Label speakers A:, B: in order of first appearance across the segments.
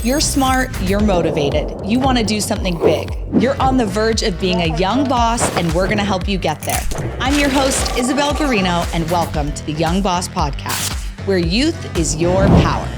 A: You're smart, you're motivated, you want to do something big. You're on the verge of being a young boss, and we're going to help you get there. I'm your host, Isabel Guarino, and welcome to the Young Boss Podcast, where youth is your power.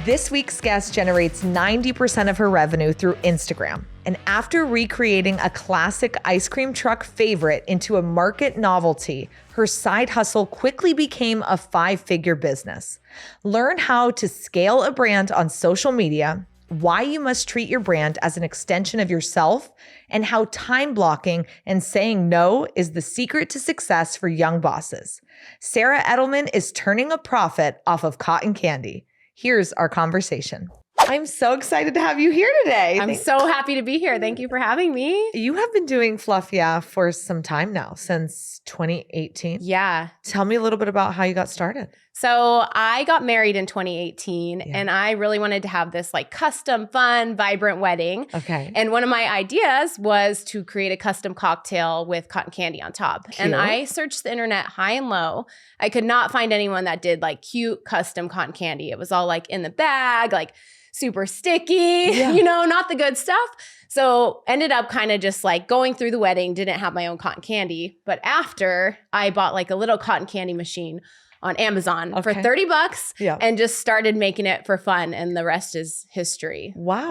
A: This week's guest generates 90% of her revenue through Instagram. And after recreating a classic ice cream truck favorite into a market novelty, her side hustle quickly became a 5-figure business. Learn how to scale a brand on social media, why you must treat your brand as an extension of yourself, and how time blocking and saying no is the secret to success for young bosses. Sarah Edelman is turning a profit off of cotton candy. Here's our conversation. I'm so excited to have you here today.
B: I'm so happy to be here. Thank you for having me.
A: You have been doing Fluff Yeah for some time now, since 2018.
B: Yeah.
A: Tell me a little bit about how you got started.
B: So I got married in 2018 and I really wanted to have this like custom, fun, vibrant wedding.
A: Okay.
B: And one of my ideas was to create a custom cocktail with cotton candy on top.
A: Cute.
B: And I searched the internet high and low. I could not find anyone that did like cute custom cotton candy. It was all like in the bag, like super sticky, not the good stuff. So ended up kind of just like going through the wedding, didn't have my own cotton candy. But after I bought like a little cotton candy machine on Amazon for $30 and just started making it for fun. And the rest is history.
A: Wow.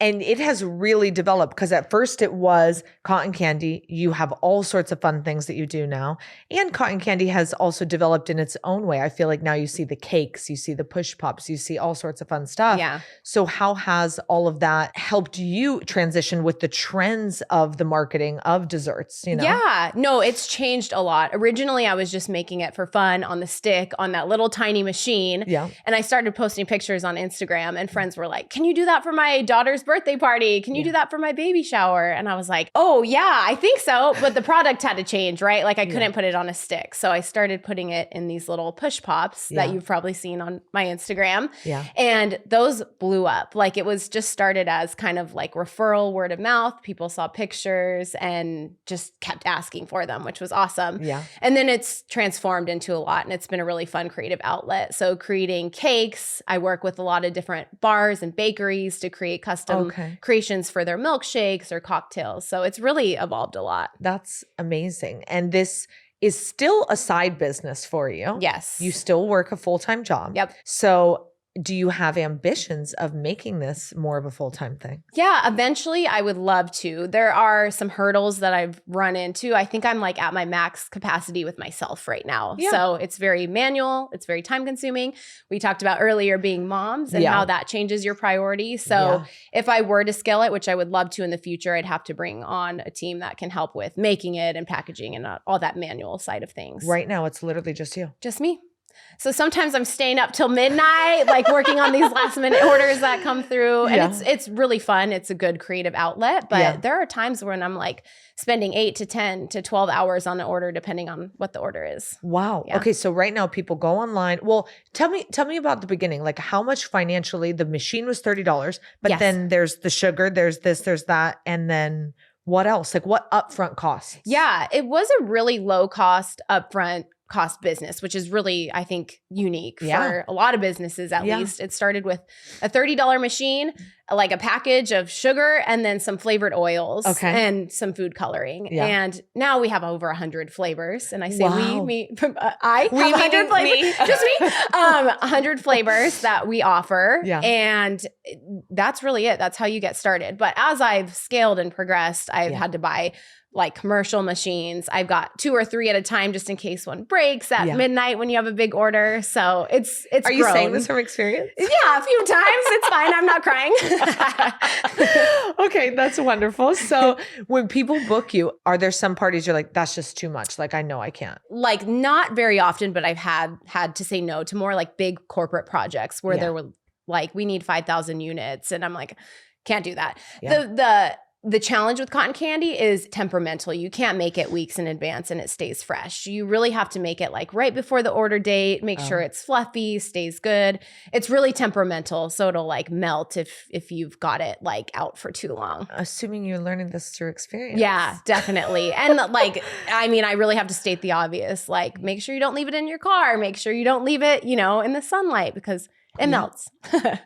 A: And it has really developed, because at first it was cotton candy. You have all sorts of fun things that you do now. And cotton candy has also developed in its own way. I feel like now you see the cakes, you see the push pops, you see all sorts of fun stuff.
B: Yeah.
A: So how has all of that helped you transition with the trends of the marketing of desserts?
B: Yeah, no, it's changed a lot. Originally, I was just making it for fun on the stick on that little tiny machine.
A: Yeah.
B: And I started posting pictures on Instagram and friends were like, can you do that for my daughter's birthday party? Can you do that for my baby shower? And I was like, oh yeah, I think so. But the product had to change, right? Like I couldn't put it on a stick. So I started putting it in these little push pops that you've probably seen on my Instagram.
A: Yeah.
B: And those blew up. Like it was just started as kind of like referral, word of mouth. People saw pictures and just kept asking for them, which was awesome.
A: Yeah.
B: And then it's transformed into a lot, and it's been a really fun creative outlet. So creating cakes, I work with a lot of different bars and bakeries to create custom creations for their milkshakes or cocktails. So it's really evolved a lot.
A: That's amazing. And this is still a side business for you.
B: Yes.
A: You still work a full-time job.
B: Yep.
A: So do you have ambitions of making this more of a full-time thing?
B: Yeah, eventually I would love to. There are some hurdles that I've run into. I think I'm like at my max capacity with myself right now.
A: Yeah.
B: So it's very manual. It's very time consuming. We talked about earlier being moms and how that changes your priorities. So if I were to scale it, which I would love to in the future, I'd have to bring on a team that can help with making it and packaging and all that manual side of things.
A: Right now, it's literally just you.
B: Just me. So sometimes I'm staying up till midnight, like working on these last minute orders that come through. And it's really fun. It's a good creative outlet. But there are times when I'm like spending 8 to 10 to 12 hours on an order, depending on what the order is.
A: Wow.
B: Yeah.
A: Okay. So right now people go online. Well, tell me about the beginning. Like how much financially? The machine was $30, but then there's the sugar, there's this, there's that. And then what else? Like what upfront costs?
B: Yeah, it was a really low cost upfront cost business, which is really, I think, unique for a lot of businesses, at least. It started with a $30 machine, like a package of sugar, and then some flavored oils and some food coloring. Yeah. And now we have over 100 flavors. And I say we have 100 flavors, just me, 100 flavors that we offer. Yeah. And that's really it. That's how you get started. But as I've scaled and progressed, I've had to buy like commercial machines. I've got 2 or 3 at a time just in case one breaks at midnight when you have a big order. So it's
A: Are you saying this from experience?
B: Yeah, a few times. It's fine. I'm not crying.
A: Okay, that's wonderful. So when people book you, are there some parties you're like, that's just too much? Like, I know I can't.
B: Like not very often, but I've had to say no to more like big corporate projects where there were like, we need 5,000 units. And I'm like, can't do that. Yeah. The challenge with cotton candy is temperamental. You can't make it weeks in advance and it stays fresh. You really have to make it like right before the order date, make sure it's fluffy, stays good. It's really temperamental. So it'll like melt if you've got it like out for too long.
A: Assuming you're learning this through experience.
B: Yeah, definitely. And like, I mean, I really have to state the obvious, like make sure you don't leave it in your car. Make sure you don't leave it, in the sunlight because It melts.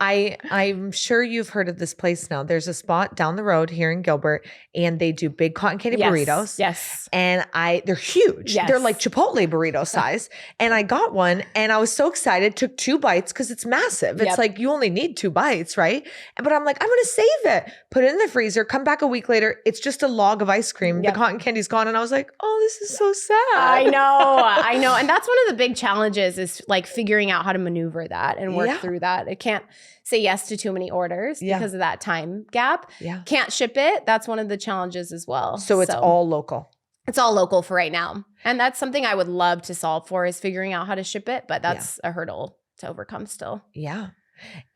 A: I'm sure you've heard of this place now. There's a spot down the road here in Gilbert, and they do big cotton candy burritos.
B: Yes.
A: And they're huge.
B: Yes.
A: They're like Chipotle burrito size. And I got one and I was so excited, took 2 bites because it's massive. It's like you only need 2 bites, right? But I'm like, I'm going to save it. Put it in the freezer, come back a week later. It's just a log of ice cream. The cotton candy's gone. And I was like, oh, this is so sad.
B: I know. And that's one of the big challenges is like figuring out how to maneuver that and work through that. It can't say yes to too many orders because of that time gap.
A: Yeah.
B: Can't ship it. That's one of the challenges as well.
A: So it's all local.
B: It's all local for right now. And that's something I would love to solve for is figuring out how to ship it. But that's a hurdle to overcome still.
A: Yeah.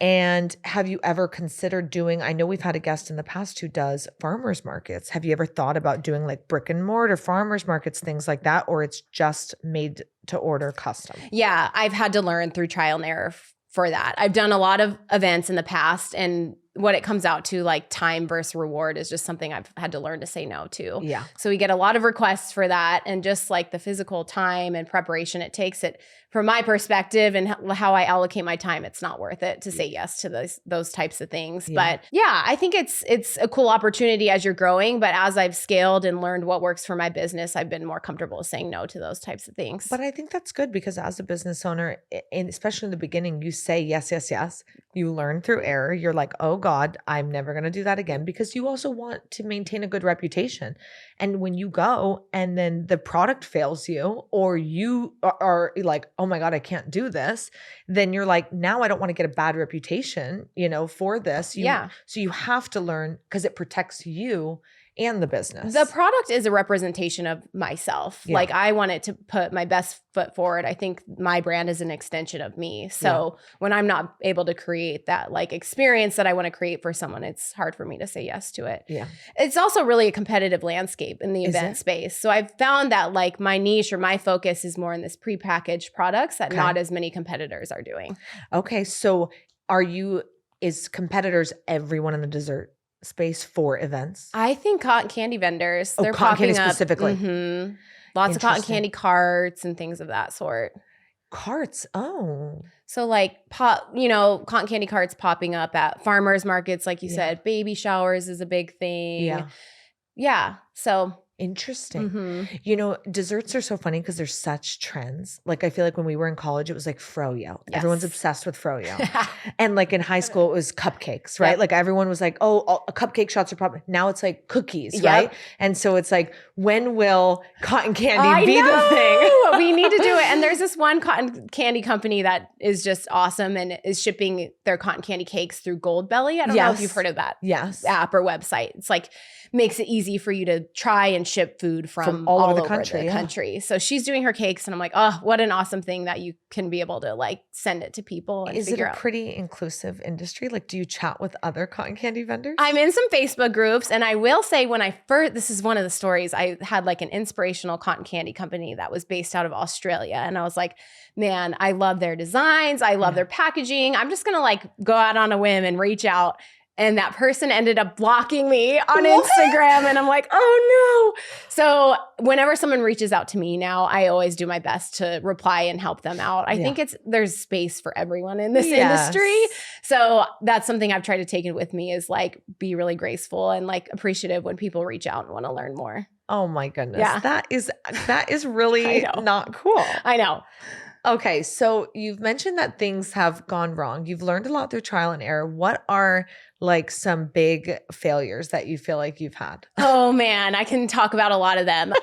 A: And have you ever considered doing, I know we've had a guest in the past who does farmers markets. Have you ever thought about doing like brick and mortar farmers markets, things like that? Or it's just made to order custom?
B: Yeah, I've had to learn through trial and error for that. I've done a lot of events in the past, and what it comes out to, like time versus reward, is just something I've had to learn to say no to.
A: Yeah.
B: So we get a lot of requests for that, and just like the physical time and preparation it takes, it from my perspective and how I allocate my time, it's not worth it to say yes to those types of things.
A: Yeah.
B: But yeah, I think it's a cool opportunity as you're growing. But as I've scaled and learned what works for my business, I've been more comfortable saying no to those types of things.
A: But I think that's good because as a business owner, and especially in the beginning, you say yes, yes, yes. You learn through error. You're like, oh God, I'm never going to do that again, because you also want to maintain a good reputation. And when you go and then the product fails you, or you are like, oh my God, I can't do this, then you're like, now I don't want to get a bad reputation, for this. So you have to learn, because it protects you and the business.
B: The product is a representation of myself. Yeah. Like I wanted to put my best foot forward. I think my brand is an extension of me. So when I'm not able to create that like experience that I want to create for someone, it's hard for me to say yes to it.
A: Yeah.
B: It's also really a competitive landscape in the event space. So I've found that like my niche or my focus is more in this prepackaged products that not as many competitors are doing.
A: Okay. So is competitors everyone in the dessert space for events?
B: I think cotton candy vendors.
A: They're cotton candy specifically.
B: Mm-hmm. Lots of cotton candy carts and things of that sort.
A: Carts. Oh.
B: So like cotton candy carts popping up at farmers markets, like you said. Baby showers is a big thing.
A: Yeah.
B: Yeah. So
A: interesting.
B: Mm-hmm.
A: Desserts are so funny because there's such trends. Like I feel like when we were in college, it was like froyo. Yes. Everyone's obsessed with froyo. And like in high school, it was cupcakes, right? Yep. Like everyone was like, oh, cupcake shots are probably, now it's like cookies, right? And so it's like, when will cotton candy be the thing?
B: We need to do it. And there's this one cotton candy company that is just awesome and is shipping their cotton candy cakes through Goldbelly. I don't know if you've heard of that app or website. It's like, makes it easy for you to try and ship food from all over the country. So she's doing her cakes and I'm like, oh, what an awesome thing that you can be able to like send it to people and
A: figure out. Is it a pretty inclusive industry? Like, do you chat with other cotton candy vendors?
B: I'm in some Facebook groups, and I will say this is one of the stories, I had like an inspirational cotton candy company that was based out of Australia. And I was like, man, I love their designs. I love their packaging. I'm just going to like go out on a whim and reach out. And that person ended up blocking me on Instagram. And I'm like, oh no. So whenever someone reaches out to me now, I always do my best to reply and help them out. I think there's space for everyone in this industry. So that's something I've tried to take it with me, is like be really graceful and like appreciative when people reach out and want to learn more.
A: Oh my goodness. Yeah. That is really not cool.
B: I know.
A: Okay. So you've mentioned that things have gone wrong. You've learned a lot through trial and error. What are like some big failures that you feel like you've had?
B: Oh man, I can talk about a lot of them.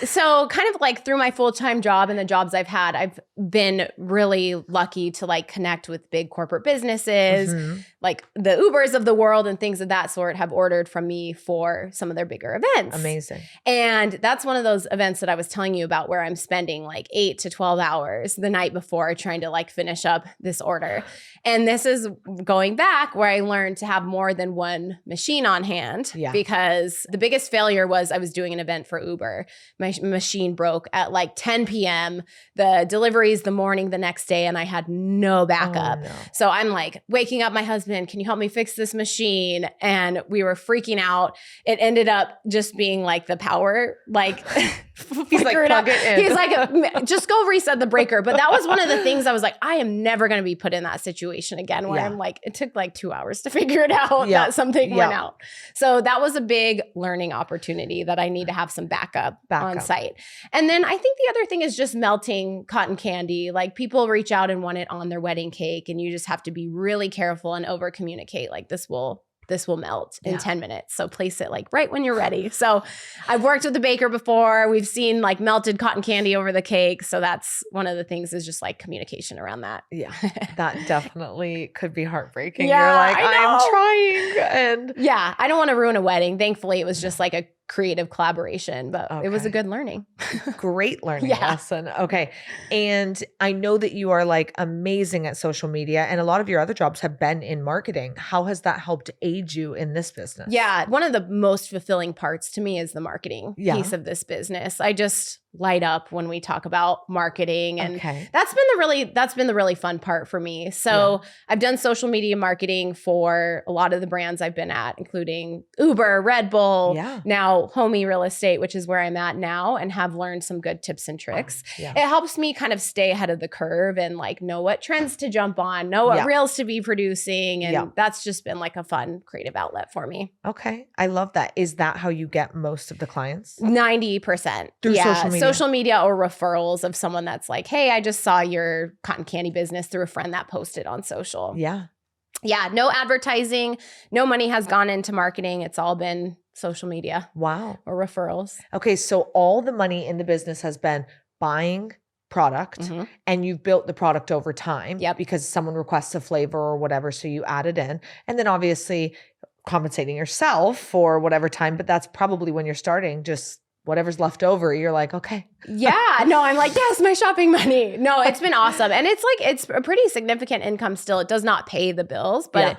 B: So kind of like through my full-time job and the jobs I've had, I've been really lucky to like connect with big corporate businesses, like the Ubers of the world and things of that sort have ordered from me for some of their bigger events.
A: Amazing.
B: And that's one of those events that I was telling you about where I'm spending like 8 to 12 hours the night before trying to like finish up this order. And this is going back where I learned to have more than one machine on hand because the biggest failure was I was doing an event for Uber. My machine broke at like 10 p.m. The deliveries the morning the next day, and I had no backup.
A: Oh, no.
B: So I'm like waking up my husband, can you help me fix this machine? And we were freaking out. It ended up just being like the power, like
A: he's like, plug it in.
B: He's like, just go reset the breaker. But that was one of the things I was like, I am never going to be put in that situation again where I'm like, it took like 2 hours to figure it out that something went out. So that was a big learning opportunity that I need to have some backup on site. And then I think the other thing is just melting cotton candy. Like people reach out and want it on their wedding cake, and you just have to be really careful and over communicate. Like this will melt in 10 minutes. So place it like right when you're ready. So I've worked with the baker before. We've seen like melted cotton candy over the cake. So that's one of the things is just like communication around that.
A: Yeah. That definitely could be heartbreaking.
B: Yeah,
A: you're like, I'm trying. And
B: yeah, I don't want to ruin a wedding. Thankfully, it was just like a creative collaboration, but it was a good learning.
A: Great learning lesson. Okay. And I know that you are like amazing at social media, and a lot of your other jobs have been in marketing. How has that helped aid you in this business?
B: Yeah. One of the most fulfilling parts to me is the marketing piece of this business. I just light up when we talk about marketing, and that's been the really fun part for me. So I've done social media marketing for a lot of the brands I've been at, including Uber, Red Bull, now Homey Real Estate, which is where I'm at now, and have learned some good tips and tricks. It helps me kind of stay ahead of the curve and like know what trends to jump on, know what reels to be producing. And that's just been like a fun creative outlet for me.
A: Okay. I love that. Is that how you get most of the clients?
B: 90%.
A: Through social media?
B: Social media or referrals of someone that's like, hey, I just saw your cotton candy business through a friend that posted on social.
A: Yeah.
B: Yeah. No advertising. No money has gone into marketing. It's all been social media.
A: Wow.
B: Or referrals.
A: Okay. So all the money in the business has been buying product, and you've built the product over time because someone requests a flavor or whatever. So you add it in, and then obviously compensating yourself for whatever time, but that's probably when you're starting, just whatever's left over, you're like, okay.
B: Yeah. No, I'm like, yes, my shopping money. No, it's been awesome. And it's like, it's a pretty significant income still. It does not pay the bills, but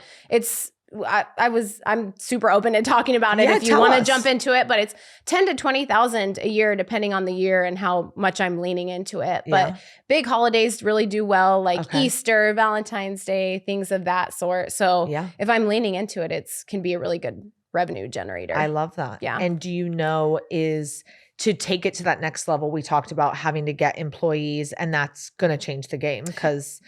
B: I'm super open to talking about it if you want to jump into it, but it's 10 to 20,000 a year, depending on the year and how much I'm leaning into it. But big holidays really do well, like Easter, Valentine's Day, things of that sort. So if I'm leaning into it, can be a really good revenue generator.
A: I love that.
B: Yeah.
A: And do you know, is to take it to that next level, we talked about having to get employees, and that's going to change the game because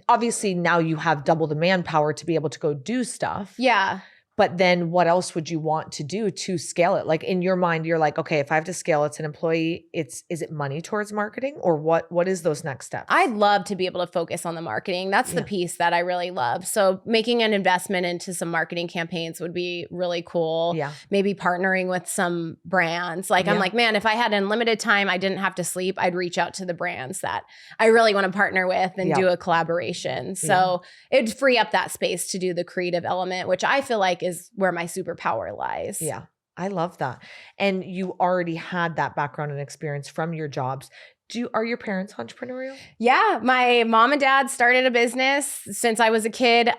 A: obviously now you have double the manpower to be able to go do stuff.
B: Yeah.
A: But then what else would you want to do to scale it? Like in your mind, you're like, okay, if I have to scale, it's an employee. Is it money towards marketing, or what is those next steps?
B: I'd love to be able to focus on the marketing. That's the piece that I really love. So making an investment into some marketing campaigns would be really cool.
A: Yeah.
B: Maybe partnering with some brands. Like I'm like, man, if I had unlimited time, I didn't have to sleep, I'd reach out to the brands that I really want to partner with and do a collaboration. So it'd free up that space to do the creative element, which I feel like is where my superpower lies.
A: Yeah. I love that. And you already had that background and experience from your jobs. Are your parents entrepreneurial?
B: Yeah. My mom and dad started a business since I was a kid.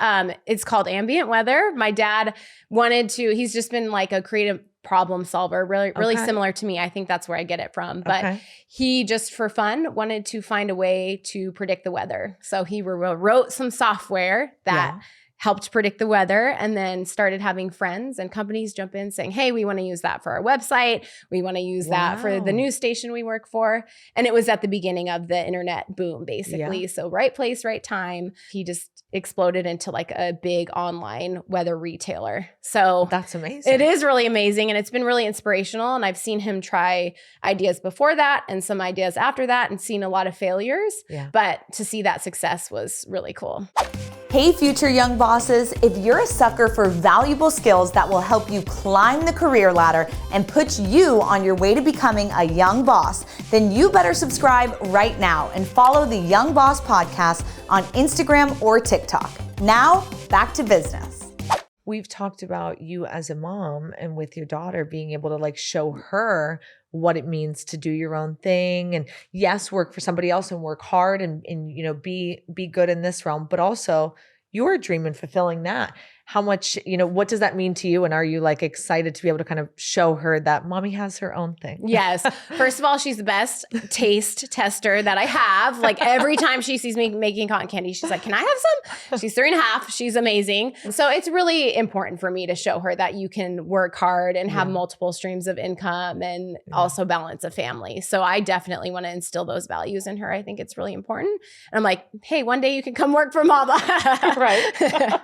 B: It's called Ambient Weather. My dad he's just been like a creative problem solver, really similar to me. I think that's where I get it from. But he just for fun wanted to find a way to predict the weather. So he wrote some software that helped predict the weather, and then started having friends and companies jump in saying, hey, we want to use that for our website. We want to use that for the news station we work for. And it was at the beginning of the internet boom, basically. Yeah. So right place, right time. He just exploded into like a big online weather retailer. So
A: that's amazing.
B: It is really amazing. And it's been really inspirational. And I've seen him try ideas before that and some ideas after that and seen a lot of failures. Yeah. But to see that success was really cool.
C: Hey, future young bosses, if you're a sucker for valuable skills that will help you climb the career ladder and put you on your way to becoming a young boss, then you better subscribe right now and follow the Young Boss Podcast on Instagram or TikTok. Now, back to business.
A: We've talked about you as a mom and with your daughter being able to like show her what it means to do your own thing and yes, work for somebody else and work hard and you know, be good in this realm, but also your dream and fulfilling that. how much, what does that mean to you? And are you like excited to be able to kind of show her that mommy has her own thing?
B: Yes. First of all, she's the best taste tester that I have. Like every time she sees me making cotton candy, she's like, can I have some? She's 3.5. She's amazing. So it's really important for me to show her that you can work hard and have multiple streams of income and also balance a family. So I definitely want to instill those values in her. I think it's really important. And I'm like, hey, one day you can come work for mama.
A: Right.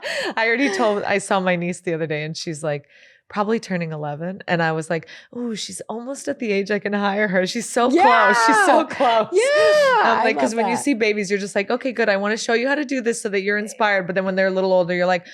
A: I saw my niece the other day and she's like, probably turning 11. And I was like, oh, she's almost at the age I can hire her. She's so close. She's so close.
B: Yeah.
A: I'm like, because when you see babies, you're just like, okay, good. I want to show you how to do this so that you're inspired. But then when they're a little older, you're like,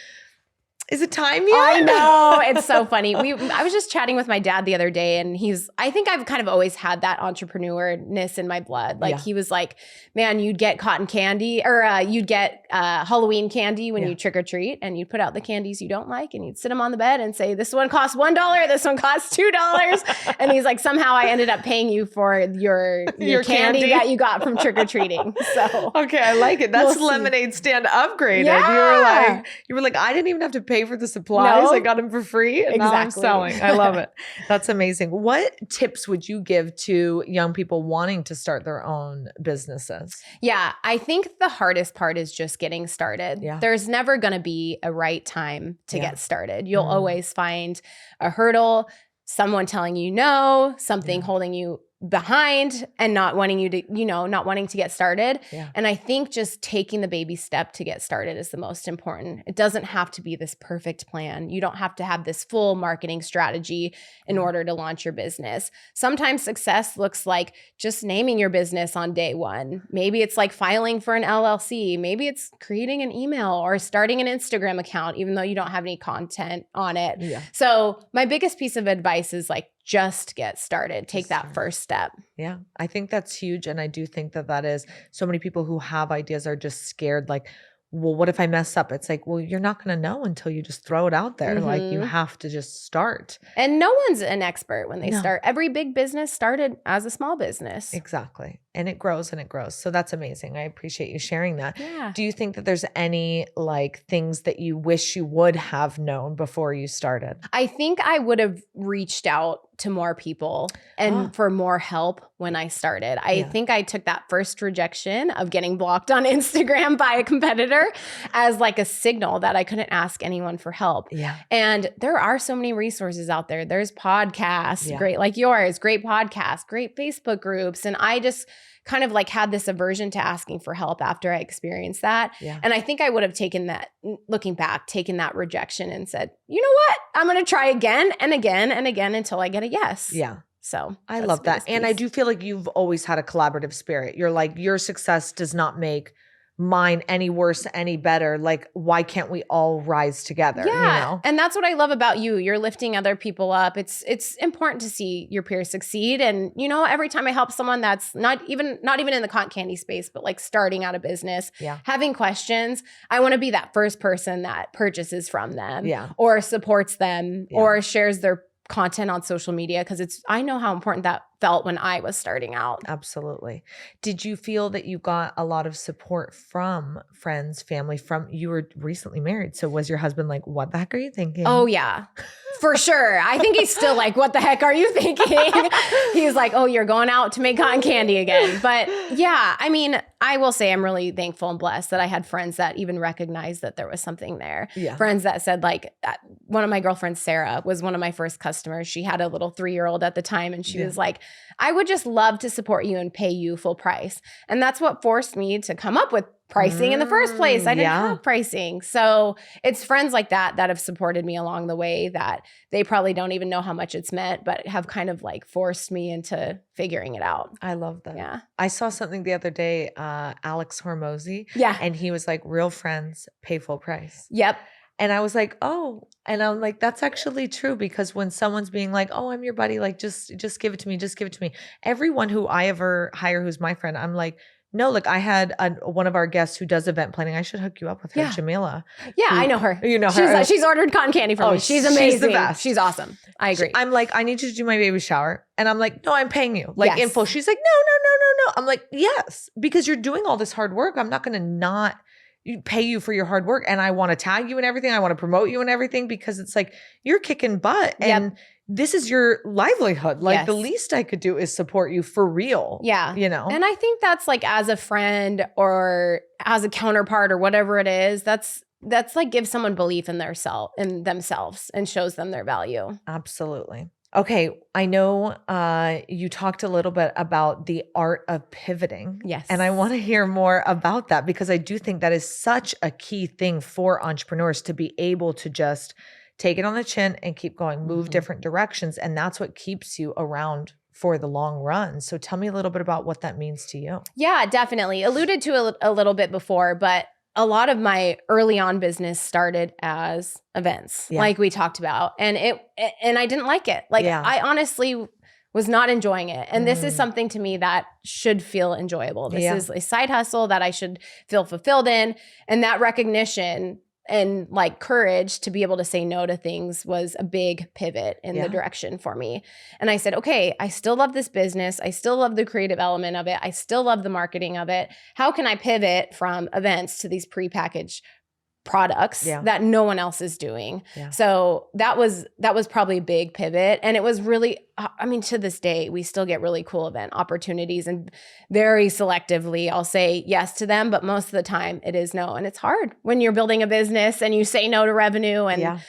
A: is it time yet?
B: I know. It's so funny. I was just chatting with my dad the other day and I think I've kind of always had that entrepreneurness in my blood. Like he was like, man, you'd get cotton candy or you'd get Halloween candy when you trick or treat and you'd put out the candies you don't like and you'd sit them on the bed and say, this one costs $1, this one costs $2. And he's like, somehow I ended up paying you for your candy that you got from trick or treating. So
A: okay, I like it. That's lemonade stand upgraded.
B: Yeah.
A: You were like, I didn't even have to pay for the supplies. I got them for free and now I'm selling. I love it. That's amazing. What tips would you give to young people wanting to start their own businesses?
B: Yeah, I think the hardest part is just getting started. Yeah. There's never going to be a right time to get started. You'll always find a hurdle, someone telling you no, something holding you behind and not wanting you to, not wanting to get started. Yeah. And I think just taking the baby step to get started is the most important. It doesn't have to be this perfect plan. You don't have to have this full marketing strategy in order to launch your business. Sometimes success looks like just naming your business on day one. Maybe it's like filing for an LLC. Maybe it's creating an email or starting an Instagram account, even though you don't have any content on it. Yeah. So my biggest piece of advice is like, just get started. Take that first step.
A: Yeah, I think that's huge. And I do think that is so many people who have ideas are just scared. Like, well, what if I mess up? It's like, well, you're not going to know until you just throw it out there. Like you have to just start.
B: And no one's an expert when they start. Every big business started as a small business.
A: Exactly. And it grows and it grows. So that's amazing. I appreciate you sharing that.
B: Yeah.
A: Do you think that there's any like things that you wish you would have known before you started?
B: I think I would have reached out to more people and for more help when I started. I think I took that first rejection of getting blocked on Instagram by a competitor as like a signal that I couldn't ask anyone for help.
A: Yeah.
B: And there are so many resources out there. There's podcasts, great like yours, great podcasts, great Facebook groups. And I just kind of like had this aversion to asking for help after I experienced that. Yeah. And I think I would have taken that, looking back, taken that rejection and said, you know what? I'm going to try again and again and again until I get a yes.
A: Yeah.
B: So
A: I love that. And I do feel like you've always had a collaborative spirit. You're like, your success does not make mine any worse, any better. Like, why can't we all rise together?
B: Yeah. And that's what I love about you. You're lifting other people up. It's important to see your peers succeed. And, every time I help someone that's not even in the cotton candy space, but like starting out a business, having questions, I want to be that first person that purchases from them or supports them or shares their content on social media. Cause I know how important that felt when I was starting out.
A: Absolutely. Did you feel that you got a lot of support from friends, family, you were recently married. So was your husband like, what the heck are you thinking?
B: Oh yeah, for sure. I think he's still like, what the heck are you thinking? He's like, oh, you're going out to make cotton candy again. But yeah, I mean, I will say I'm really thankful and blessed that I had friends that even recognized that there was something there. Yeah. Friends that said like, one of my girlfriends, Sarah, was one of my first customers. She had a little 3-year-old at the time. And she was like, I would just love to support you and pay you full price. And that's what forced me to come up with pricing in the first place. I didn't have pricing. So it's friends like that have supported me along the way that they probably don't even know how much it's meant, but have kind of like forced me into figuring it out.
A: I love that.
B: Yeah.
A: I saw something the other day, Alex Hormozy.
B: Yeah.
A: And he was like, real friends pay full price.
B: Yep.
A: And I was like, oh, and I'm like, that's actually true, because when someone's being like, oh, I'm your buddy, like, just give it to me, just give it to me. Everyone who I ever hire who's my friend, I'm like, no, look, I had one of our guests who does event planning. I should hook you up with her, Jamila.
B: Yeah, I know her.
A: You know her.
B: She's ordered cotton candy from me. She's amazing.
A: She's the best.
B: She's awesome. I agree.
A: I'm like, I need you to do my baby shower. And I'm like, no, I'm paying you. Like in full. She's like, no. I'm like, yes, because you're doing all this hard work. I'm not going to not pay you for your hard work. And I want to tag you and everything. I want to promote you and everything because it's like, you're kicking butt and this is your livelihood. Like the least I could do is support you for real.
B: Yeah.
A: You know?
B: And I think that's like as a friend or as a counterpart or whatever it is, that's like gives someone belief in themselves and shows them their value.
A: Absolutely. Okay. I know you talked a little bit about the art of pivoting.
B: Yes.
A: And I want to hear more about that because I do think that is such a key thing for entrepreneurs to be able to just take it on the chin and keep going, move different directions. And that's what keeps you around for the long run. So tell me a little bit about what that means to you.
B: Yeah, definitely. Alluded to a little bit before, but a lot of my early on business started as events, like we talked about. And I didn't like it. Like I honestly was not enjoying it. And this is something to me that should feel enjoyable. This is a side hustle that I should feel fulfilled in. And that recognition and like courage to be able to say no to things was a big pivot in the direction for me. And I said, okay, I still love this business. I still love the creative element of it. I still love the marketing of it. How can I pivot from events to these prepackaged products that no one else is doing? So that was probably a big pivot. And it was really, I mean, to this day, we still get really cool event opportunities and very selectively I'll say yes to them, but most of the time it is no. And it's hard when you're building a business and you say no to revenue. And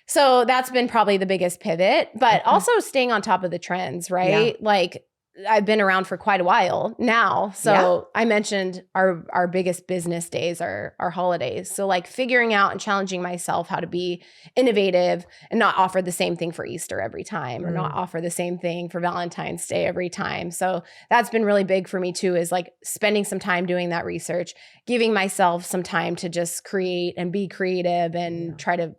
B: so that's been probably the biggest pivot, but also staying on top of the trends, right? Like I've been around for quite a while now. So I mentioned our biggest business days are our holidays. So like figuring out and challenging myself how to be innovative and not offer the same thing for Easter every time or not offer the same thing for Valentine's Day every time. So that's been really big for me too, is like spending some time doing that research, giving myself some time to just create and be creative and try to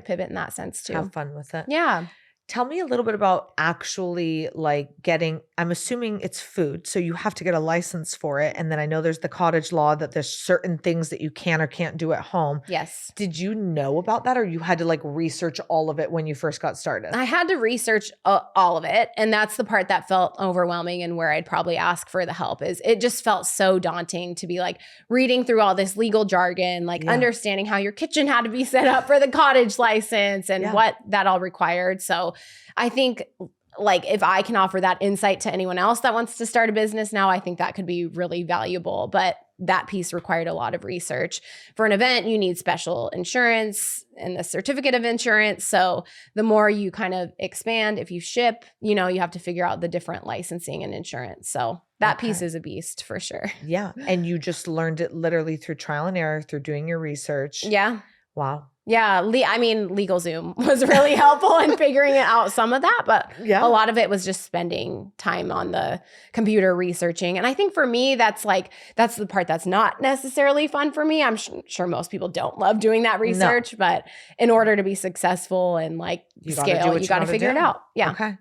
B: pivot in that sense too.
A: Have fun with it.
B: Yeah.
A: Tell me a little bit about actually like getting, I'm assuming it's food. So you have to get a license for it. And then I know there's the cottage law that there's certain things that you can or can't do at home.
B: Yes.
A: Did you know about that or you had to like research all of it when you first got started?
B: I had to research all of it. And that's the part that felt overwhelming and where I'd probably ask for the help is it just felt so daunting to be like reading through all this legal jargon, like understanding how your kitchen had to be set up for the cottage license and what that all required. So I think like if I can offer that insight to anyone else that wants to start a business now, I think that could be really valuable. But that piece required a lot of research. For an event, you need special insurance and the certificate of insurance. So the more you kind of expand, if you ship, you have to figure out the different licensing and insurance. So that piece is a beast for sure.
A: Yeah. And you just learned it literally through trial and error, through doing your research.
B: Yeah.
A: Wow.
B: Yeah. LegalZoom was really helpful in figuring it out, some of that, but a lot of it was just spending time on the computer researching. And I think for me, that's the part that's not necessarily fun for me. I'm sure most people don't love doing that research, but in order to be successful and like scale, you got to figure it out. Yeah.
A: Okay.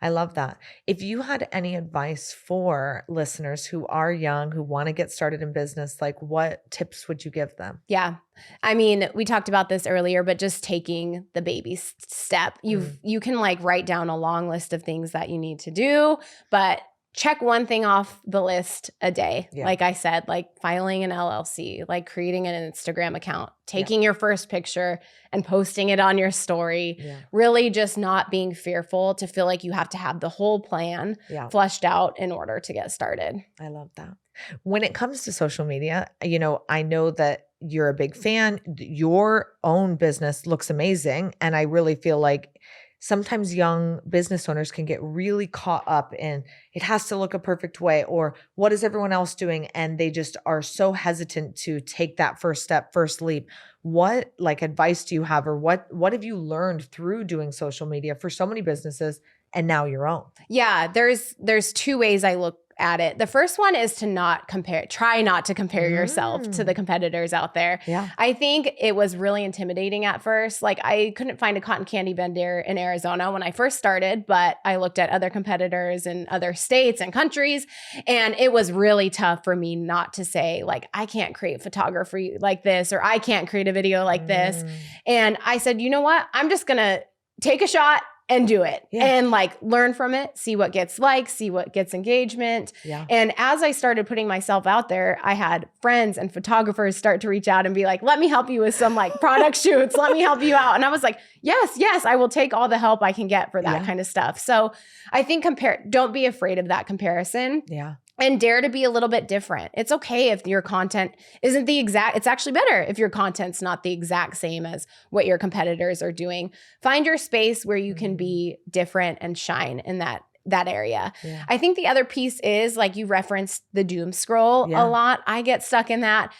A: I love that. If you had any advice for listeners who are young, who want to get started in business, like what tips would you give them?
B: Yeah. I mean, we talked about this earlier, but just taking the baby step. You can like write down a long list of things that you need to do, but check one thing off the list a day. Yeah. Like I said, like filing an LLC, like creating an Instagram account, taking your first picture and posting it on your story, really just not being fearful to feel like you have to have the whole plan fleshed out in order to get started.
A: I love that. When it comes to social media, I know that you're a big fan. Your own business looks amazing. And I really feel like sometimes young business owners can get really caught up in it has to look a perfect way or what is everyone else doing? And they just are so hesitant to take that first step, first leap. What like advice do you have or what have you learned through doing social media for so many businesses and now your own?
B: Yeah, there's two ways I look at it. The first one is to try not to compare yourself to the competitors out there. Yeah. I think it was really intimidating at first. Like I couldn't find a cotton candy vendor in Arizona when I first started, but I looked at other competitors in other states and countries. And it was really tough for me not to say like, I can't create photography like this, or I can't create a video like this. And I said, you know what? I'm just going to take a shot and do it and like learn from it, see what gets likes, see what gets engagement.
A: Yeah.
B: And as I started putting myself out there, I had friends and photographers start to reach out and be like, let me help you with some like product shoots. Let me help you out. And I was like, yes, I will take all the help I can get for that kind of stuff. So I think don't be afraid of that comparison.
A: Yeah.
B: And dare to be a little bit different. It's okay if your content isn't it's actually better if your content's not the exact same as what your competitors are doing. Find your space where you can be different and shine in that area. Yeah. I think the other piece is like you referenced the doom scroll a lot. I get stuck in that.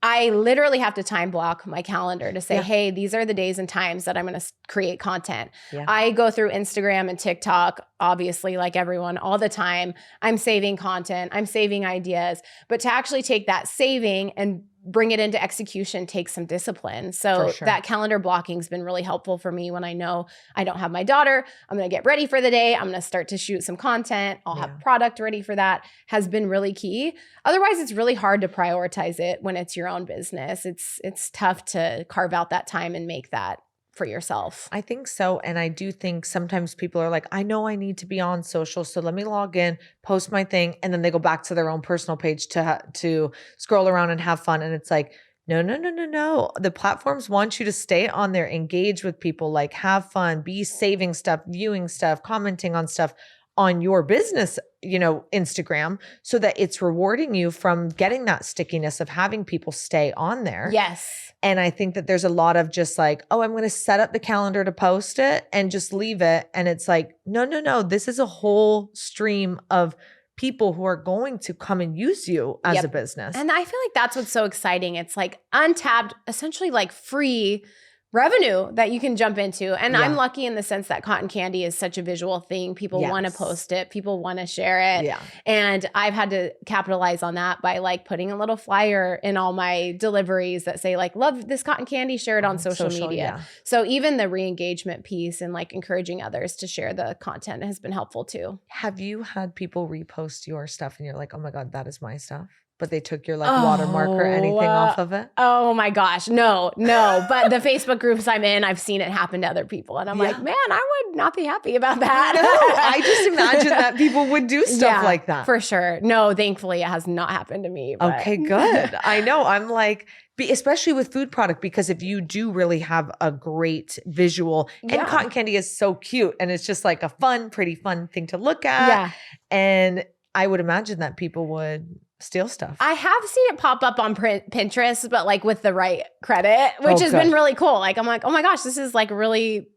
B: I literally have to time block my calendar to say, hey, these are the days and times that I'm going to create content. Yeah. I go through Instagram and TikTok, obviously, like everyone, all the time. I'm saving content. I'm saving ideas. But to actually take that saving and bring it into execution takes some discipline. So that calendar blocking has been really helpful for me when I know I don't have my daughter. I'm going to get ready for the day. I'm going to start to shoot some content. I'll have product ready for that. Has been really key. Otherwise, it's really hard to prioritize it when it's your own business. It's tough to carve out that time and make that for yourself.
A: I think so. And I do think sometimes people are like, I know I need to be on social, so let me log in, post my thing, and then they go back to their own personal page to scroll around and have fun. And it's like, no. The platforms want you to stay on there, engage with people, like have fun, be saving stuff, viewing stuff, commenting on stuff on your business, Instagram, so that it's rewarding you from getting that stickiness of having people stay on there.
B: Yes.
A: And I think that there's a lot of just like, oh, I'm going to set up the calendar to post it and just leave it. And it's like, no. This is a whole stream of people who are going to come and use you as a business.
B: And I feel like that's what's so exciting. It's like untapped, essentially like free revenue that you can jump into. And I'm lucky in the sense that cotton candy is such a visual thing. People want to post it. People want to share it. Yeah. And I've had to capitalize on that by like putting a little flyer in all my deliveries that say like, love this cotton candy, share it on social media. Yeah. So even the re-engagement piece and like encouraging others to share the content has been helpful too.
A: Have you had people repost your stuff and you're like, oh my God, that is my stuff? But they took your like watermark or anything off of it?
B: Oh my gosh. No. But the Facebook groups I'm in, I've seen it happen to other people. And I'm like, man, I would not be happy about that.
A: No, I just imagine that people would do stuff like that.
B: For sure. No, thankfully it has not happened to me. But.
A: Okay, good. I know. I'm like, especially with food product, because if you do really have a great visual, and cotton candy is so cute and it's just like a pretty fun thing to look at. Yeah. And I would imagine that people would steal stuff.
B: I have seen it pop up on Pinterest, but like with the right credit, which has been really cool. Like, I'm like, oh my gosh, this is like a really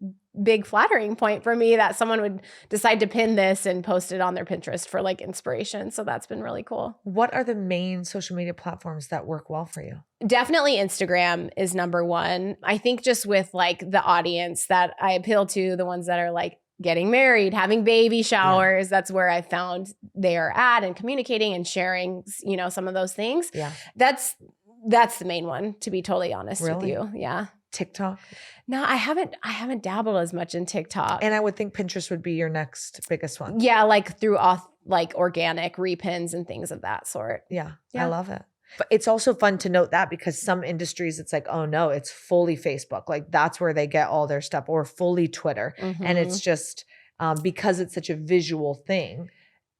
B: big flattering point for me that someone would decide to pin this and post it on their Pinterest for like inspiration. So that's been really cool.
A: What are the main social media platforms that work well for you?
B: Definitely Instagram is number one. I think just with like the audience that I appeal to, the ones that are like getting married, having baby showers. Yeah. That's where I found they are at and communicating and sharing, some of those things. Yeah. That's the main one, to be totally honest with you. Yeah.
A: TikTok?
B: No, I haven't dabbled as much in TikTok.
A: And I would think Pinterest would be your next biggest one.
B: Yeah. Like through like organic repins and things of that sort.
A: Yeah. I love it. But it's also fun to note that because some industries, it's like, oh no, it's fully Facebook. Like that's where they get all their stuff, or fully Twitter. Mm-hmm. And it's just because it's such a visual thing,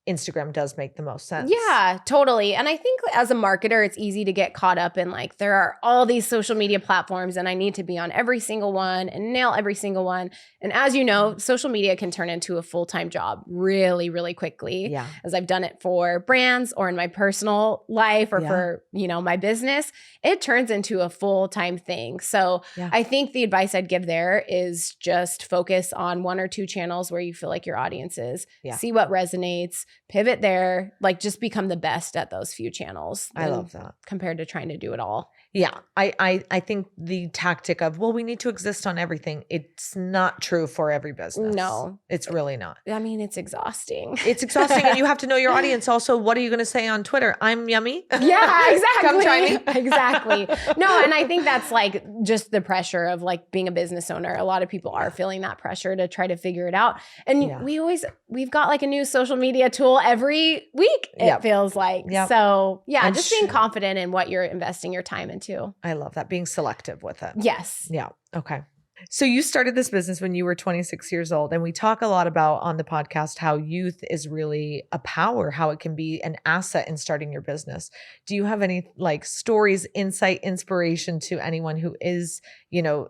A: Instagram does make the most sense.
B: Yeah, totally. And I think as a marketer, it's easy to get caught up in like, there are all these social media platforms and I need to be on every single one and nail every single one. And as you know, social media can turn into a full-time job really, really quickly. Yeah. As I've done it for brands or in my personal life or for, my business, it turns into a full-time thing. So I think the advice I'd give there is just focus on one or two channels where you feel like your audience is. Yeah. See what resonates. Pivot there, like just become the best at those few channels.
A: I love that.
B: Compared to trying to do it all.
A: Yeah. I think the tactic of, well, we need to exist on everything. It's not true for every business.
B: No.
A: It's really not.
B: I mean, it's exhausting.
A: It's exhausting. And you have to know your audience. Also, what are you going to say on Twitter? I'm yummy.
B: Yeah, exactly.
A: Come try me.
B: Exactly. No, and I think that's like just the pressure of like being a business owner. A lot of people are feeling that pressure to try to figure it out. And we've got like a new social media tool every week, it feels like. Yep. So and just being confident in what you're investing your time into.
A: I love that. Being selective with it.
B: Yes.
A: Yeah. Okay. So you started this business when you were 26 years old, and we talk a lot about on the podcast how youth is really a power, how it can be an asset in starting your business. Do you have any like stories, insight, inspiration to anyone who is,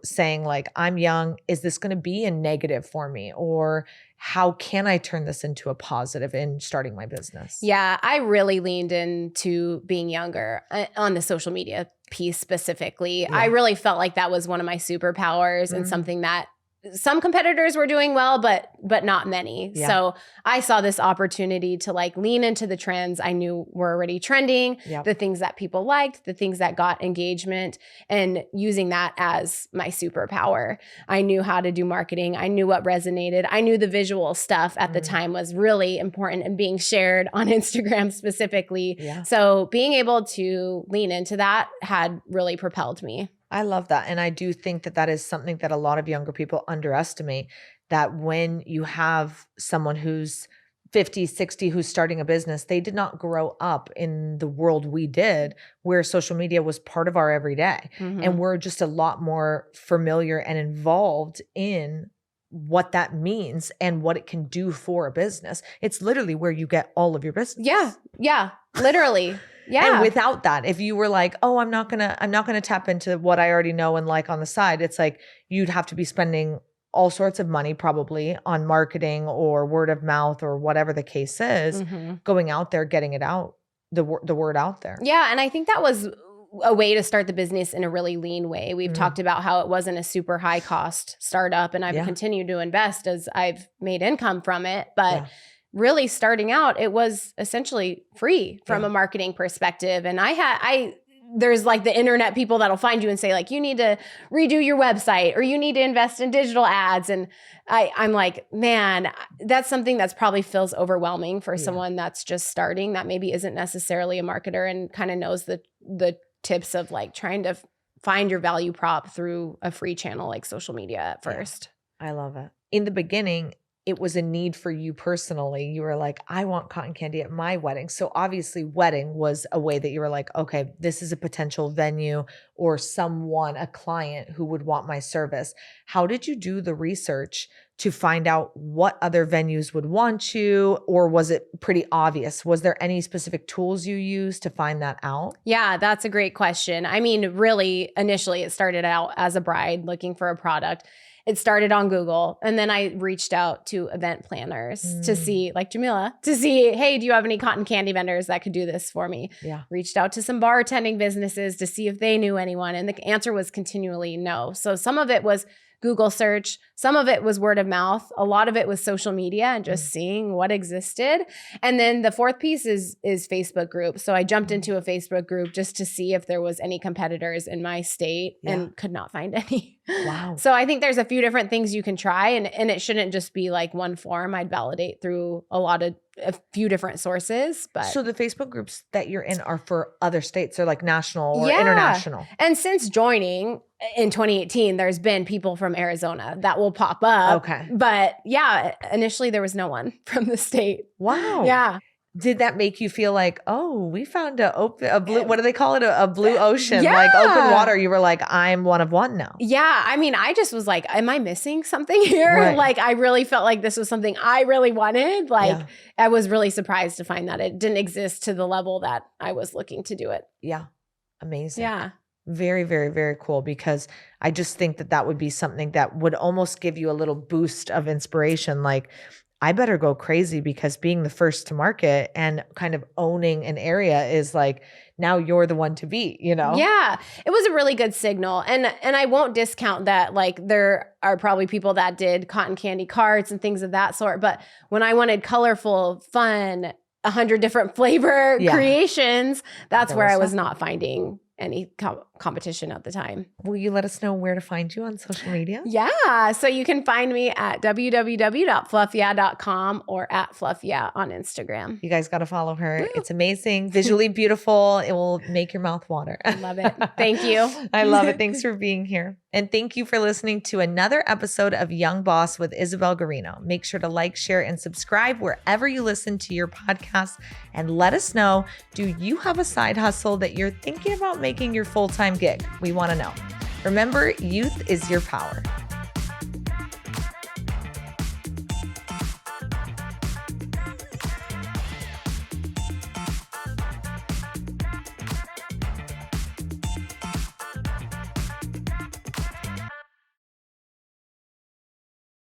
A: saying like, I'm young, is this going to be a negative for me? Or how can I turn this into a positive in starting my business?
B: Yeah, I really leaned into being younger on the social media piece specifically.
A: Yeah.
B: I really felt like that was one of my superpowers and something that some competitors were doing well, but not many.
A: Yeah.
B: So I saw this opportunity to like lean into the trends I knew were already trending, the things that people liked, the things that got engagement, and using that as my superpower. I knew how to do marketing. I knew what resonated. I knew the visual stuff at the time was really important and being shared on Instagram specifically.
A: Yeah.
B: So being able to lean into that had really propelled me.
A: I love that. And I do think that that is something that a lot of younger people underestimate, that when you have someone who's 50, 60, who's starting a business, they did not grow up in the world we did, where social media was part of our everyday. And we're just a lot more familiar and involved in what that means and what it can do for a business. It's literally where you get all of your business.
B: Yeah, literally. Yeah.
A: And without that, if you were like, oh, I'm not gonna tap into what I already know and like on the side, it's like you'd have to be spending all sorts of money probably on marketing or word of mouth or whatever the case is, going out there, getting it out, the word out there.
B: Yeah. And I think that was a way to start the business in a really lean way. We've talked about how it wasn't a super high cost startup, and I've continued to invest as I've made income from it. But really starting out, it was essentially free from a marketing perspective. And there's like the internet people that'll find you and say like, you need to redo your website or you need to invest in digital ads. And I'm like, man, that's something that's probably feels overwhelming for someone that's just starting, that maybe isn't necessarily a marketer and kind of knows the tips of like trying to find your value prop through a free channel like social media at first.
A: I love it. In the beginning, it was a need for you personally. You were like, I want cotton candy at my wedding. So obviously wedding was a way that you were like, okay, this is a potential venue or someone, a client who would want my service. How did you do the research to find out what other venues would want you? Or was it pretty obvious? Was there any specific tools you used to find that out?
B: Yeah, that's a great question. I mean, really, initially it started out as a bride looking for a product. It started on Google. And then I reached out to event planners to see, like Jamila, to see, hey, do you have any cotton candy vendors that could do this for me?
A: Yeah.
B: Reached out to some bartending businesses to see if they knew anyone. And the answer was continually no. So some of it was Google search. Some of it was word of mouth. A lot of it was social media and just seeing what existed. And then the fourth piece is Facebook group. So I jumped into a Facebook group just to see if there was any competitors in my state and could not find any.
A: Wow.
B: So I think there's a few different things you can try, and it shouldn't just be like one form. I'd validate through a few different sources. But
A: so the Facebook groups that you're in are for other states. They're like national or international.
B: And since joining in 2018, there's been people from Arizona that will pop up.
A: Okay.
B: But yeah, initially there was no one from the state.
A: Wow.
B: Yeah.
A: Did that make you feel like, oh, we found a blue, what do they call it? A blue ocean, like open water. You were like, I'm one of one now.
B: Yeah. I mean, I just was like, am I missing something here?
A: Right.
B: Like, I really felt like this was something I really wanted. Like, I was really surprised to find that it didn't exist to the level that I was looking to do it.
A: Yeah. Amazing.
B: Yeah.
A: Very, very, very cool, because I just think that would be something that would almost give you a little boost of inspiration. Like, I better go crazy, because being the first to market and kind of owning an area is like, now you're the one to beat, you know?
B: Yeah, it was a really good signal. And I won't discount that, like, there are probably people that did cotton candy carts and things of that sort. But when I wanted colorful, fun, 100 different flavor creations, that's where I was not finding any competition at the time.
A: Will you let us know where to find you on social media?
B: Yeah. So you can find me at www.fluffyeah.com or at Fluff Yeah on Instagram.
A: You guys got to follow her. Woo. It's amazing. Visually beautiful. It will make your mouth water.
B: I love it. Thank you.
A: I love it. Thanks for being here. And thank you for listening to another episode of Young Boss with Isabel Garino. Make sure to like, share, and subscribe wherever you listen to your podcast. And let us know, do you have a side hustle that you're thinking about making your full-time gig? We want to know. Remember, youth is your power.